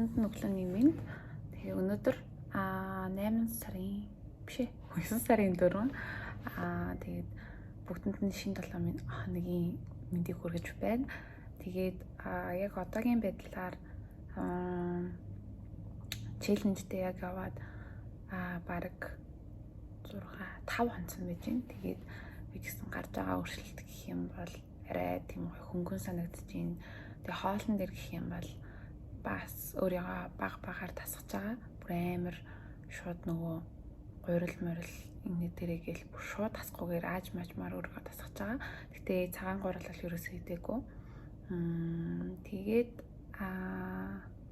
бүгдэнд нь өглөөний мэнд. Тэгээ өнөөдөр 8 сарын биш 9 сарын 4. Тэгээд бүгдэнд нь шинэ 7 хоногийн мэндийг хүргэж байна. Тэгээд яг одоогийн байдлаар челленжтэй яг яваад бараг 5 хонцсон байж байна. Тэгээд би гэсэн гарч байгаа өөрчлөлт гэх юм бол арай тийм хөнгөн санагдаж байна. Тэгээ хоолн дээр гэх юм бол бас өөрийгөө багаар тасгаж байгаа. Бүр амар шууд нөгөө гурил морил энэ дээрээ бүр шууд тасгахгүйгээр ааж маажмаар өөрийгөө тасгаж байгаа. Гэтэ цагаан гурил бол ерөөсөө хийдэггүй. Тэгээд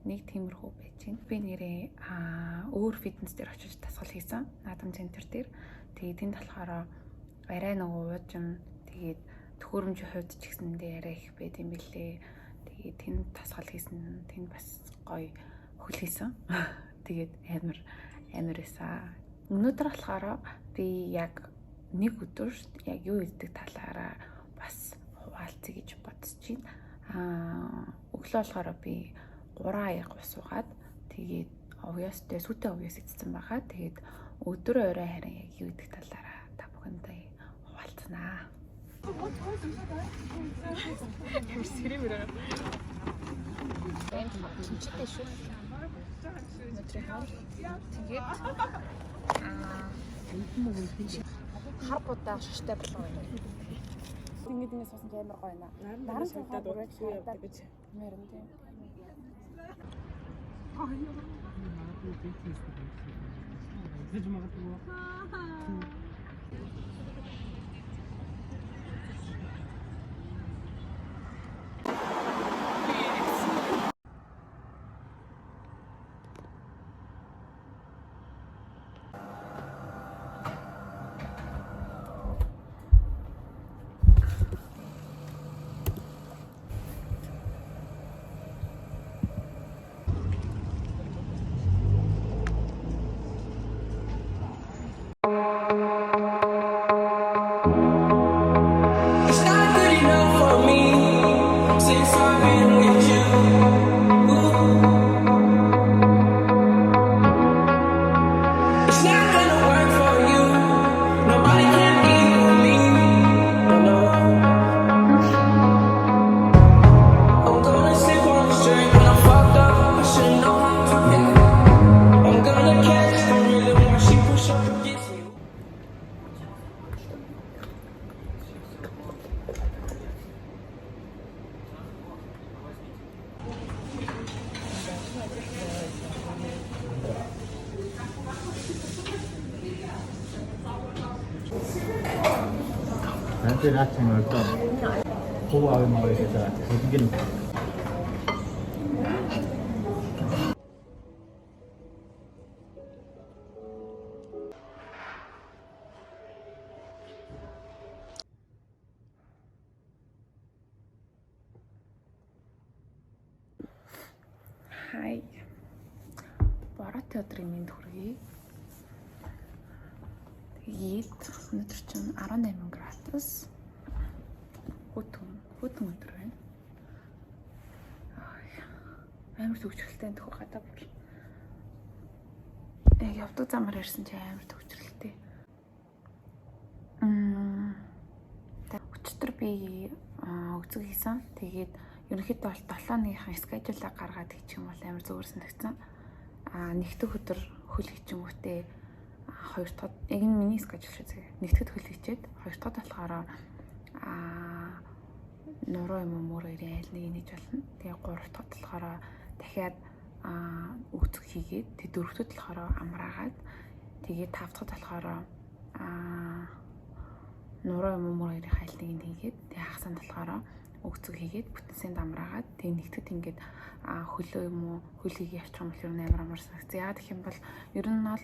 нэг тиймэрхүү байж байна. Би нэрээ өөр фитнес дээр очиж тасгал хийсэн. Наадам центр дээр. Тэгээд тэнд болохоор арай нөгөө уужим тэгээд төхөөрөмжийн хувьд ч гэсэндээ арай их байд юм билээ. Тэгээд тэнд тасгал хийсэн. Тэнд бас гоё хөл хийсэн. Тэгээд амар эсаа. Өнөөдөр болохоор би яг нэг өдөр яг юу идэх талаараа бас хуваалцъя гэж бодож байна. Өглөө болохоор би 3 аяг ус уугаад тэгээд овёстэй сүтэ овёс идсэн байгаа. Тэгээд өдөр орой харин яг юу идэх талаараа та бүхэндээ хуваалцнаа. Ямар сэрэмэр. Энд чинчтэй шүү. Тэгээд хар будаа шаштай болов юм. Ингээд суусан амар гоё наа. Наран суудаад урагшаа гэж мэрэн тийм. Гэж магадгүй. Nanti nasi mereka kuah mau kita bikin. Хай. Бороо театрын мэнд хүргэе. Тэгээд өнөөдөр чинь 18 градус. Хөтөн өдөр байна. Амар төвчрэлтэй төхөө гадаа бүр. Яг явдаг замаар ирсэн чи амар төвчрэлтэй. Өчигдөр би өгцөг хийсэн. Тэгээд ерөнхийдөө бол 7-ныхаа скежуулаа гаргаад хийчих юм бол амар зүгээр санагдсан. Нэгдүгээр өдөр хөл хийчихэнгүүтээ хоёр дахь яг энэ миний скежул шүү дээ. Нэгтгэд хөл хийчихэд хоёр дахь болохоор нуруу юм мөр ирээ айл нэг хийж болно. Тэгээ гурав дахь болохоор дахиад өгцөг хийгээд тэг дөрөв дахь болохоор амраагаад тэгээ тав дахь болохоор нуруу юм мөр ирээ айл нэг хийгээд тэг хагасанд болохоор өгцөг хийгээд бүтэнсэнд амраагаад тэг нэгтгэд ингээд хөлөө юм уу хөл хийгээ явчих юм бол ер нь амар санагцсан. Яа гэх юм бол ер нь бол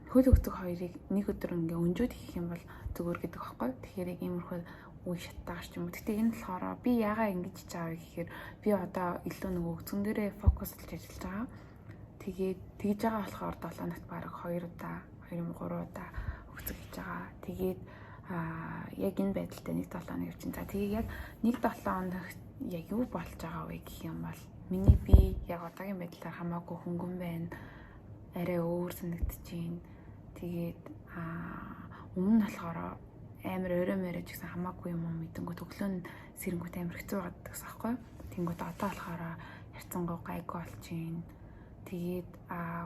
хөл өгцөг хоёрыг нэг өдөр ингээ өнжөөд хийх юм бол зүгээр гэдэг байхгүй. Тэгэхээр яг иймэрхүү үе шаттайгаар ч юм уу. Гэтэ энэ болохоор би яагаа ингэж хийж байгаа вэ гэхээр би одоо илүү нөгөө өгцөн дээрээ фокуслж ажиллаж байгаа. Тэгээд тэгж байгаа болохоор 7 нот бараг 2 удаа 2-3 удаа өгцөг хийж байгаа. Тэгээд яг энэ байдалтай 1-7 хоног явчихсан. За тэгээ яг 1-7 хоногт яг юу болж байгаа вэ гэх юм бол миний би яг одоогийн байдлаар хамаагүй хөнгөн байна. Арай өөр санагдчихээн. Тэгээд өмнө нь болохоор амар орой морой ч гэсэн хамаагүй юм мэдэнгүү төглөө нь сэрэнгүүт амар хэцүү гадаг гэсэн аахгүй. Тэнгүүд одоо болохоор ярьцангуу гайгүй болчихин. Тэгээд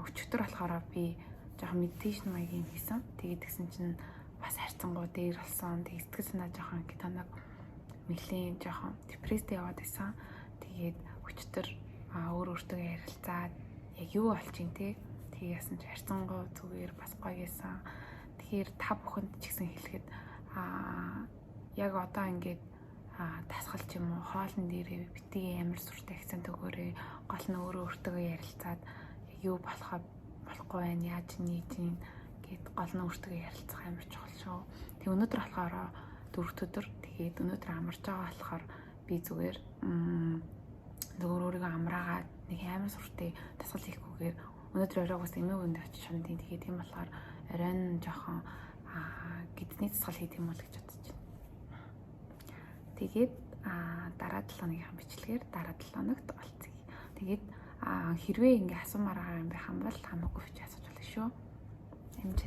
өчигдөр болохоор би жоохон медитейшн маягийн хийсэн. Тэгээд тэгсэн чинь бас хайрцангуу дээр болсон. Тэгээд сэтгэл санаа жоохон ингэ танаг нэлийн жоохон депресстэй яваад байсан. Тэгээд өчигдөр өөр өөртөө ярилцаад яг юу болчих юм те. Тэгээд яасан чи хайрцангуу зүгээр бас гоё гэсэн. Тэгэхээр та бүхэнд ч гэсэн хэлэхэд яг одоо ингээд тасгал ч юм уу хоолн дээрээ битгий амар суртай акцент өгөөрэй. Гол нь өөрөө өөртөө ярилцаад юу болохгүй байна, яаж нээж ин гэд гол нь өөртөө ярилцах амар чухал шүү. Тэг өнөөдөр болохоор 4 өдөр тэгээд өнөөдөр амарч байгаа болохоор би зүгээр өөрийгөө амраагаад нэг амар суртай тасгал хийхгүйгээр өнөөдөр оройгоос эмээгүнд очиж шундын тэгээд тийм болохоор оройн жоохон гидний тасгал хийх юм бол гэж бодож байна. Тэгээд дараа 7 хоногийн бичлэгээр дараа 7 хоногт олцъя. Тэгээд хэрвээ ингээ асуумаар байгаа юм байх юм бол хамаагүй ч асууж болно шүү. Амжилт.